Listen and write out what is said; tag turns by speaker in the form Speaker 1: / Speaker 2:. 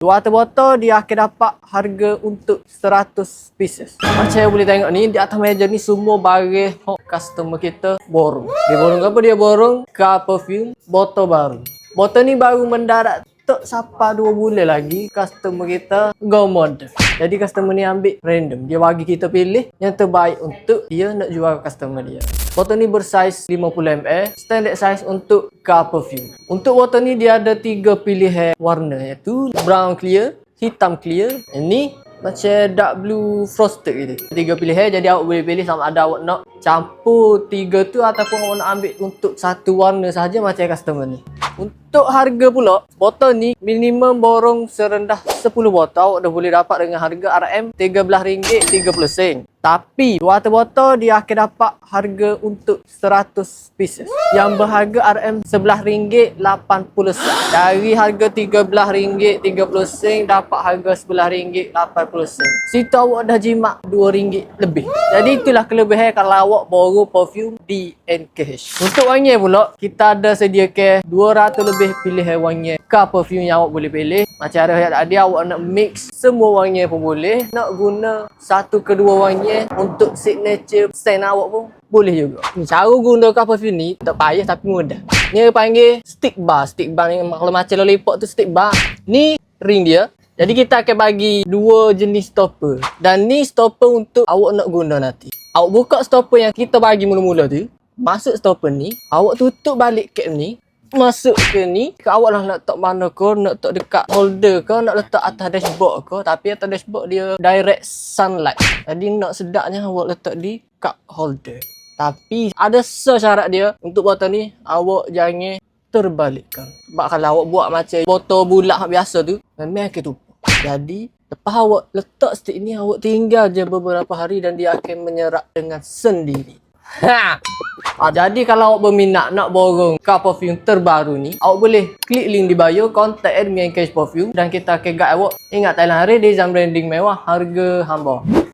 Speaker 1: 200 botol dia akan dapat harga untuk 100 pieces. Macam yang boleh tengok ni, di atas meja ni semua barang customer kita borong. Dia borong apa? Dia borong car perfume botol baru. Botol ni baru mendarat tak sampai 2 bulan lagi, customer kita go model. Jadi customer ni ambil random. Dia bagi kita pilih yang terbaik untuk dia nak jual ke customer dia. Botol ni bersaiz 50 ml, standard size untuk car perfume. Untuk botol ni dia ada 3 pilihan warna, iaitu brown clear, hitam clear, ini macam dark blue frosted gitu. 3 pilihan, jadi awak boleh pilih sama ada awak nak campur 3 tu ataupun awak nak ambil untuk satu warna sahaja macam customer ni. Untuk harga pula, botol ni minimum borong serendah 10 botol awak dah boleh dapat dengan harga RM13.30. Tapi 200 botol dia akan dapat harga untuk 100 pieces yang berharga RM11.80. Dari harga RM13.30 dapat harga RM11.80. Situ awak dah jimat RM2 lebih. Jadi itulah kelebihan kalau awak borong perfume di NKH. Untuk wangi pula, kita ada sediakan 200 lebih pilihan wangi car perfume yang awak boleh pilih. Macam ada tadi, awak nak mix semua wangi pun boleh. Nak guna satu ke dua wangi untuk signature scent awak pun boleh juga. Cara guna car perfume ni tak payah tapi mudah. Ni panggil stick bar. Stick bar ni kalau macam lollipop tu stick bar. Ni ring dia. Jadi kita akan bagi dua jenis stopper. Dan ni stopper untuk awak nak guna nanti. Awak buka stopper yang kita bagi mula-mula tu. Masuk stopper ni. Awak tutup balik cap ni. Masuk ke ni. Awak lah nak letak mana ke. Nak letak dekat holder ke. Nak letak atas dashboard ke. Tapi atas dashboard dia direct sunlight. Jadi nak sedapnya awak letak di cup holder. Tapi ada syarat dia. Untuk botol ni awak jangan terbalikkan. Sebab kalau awak buat macam botol bulat biasa tu, memang akan tumpah. Jadi lepas awak letak stick ni, awak tinggal je beberapa hari dan dia akan menyerap dengan sendiri. Jadi kalau awak berminat nak borong car perfume terbaru ni, awak boleh klik link di bio, contact admin NKH Perfume dan kita akan guide awak. Ingat, Thailand Hari Design Branding mewah, harga hamba.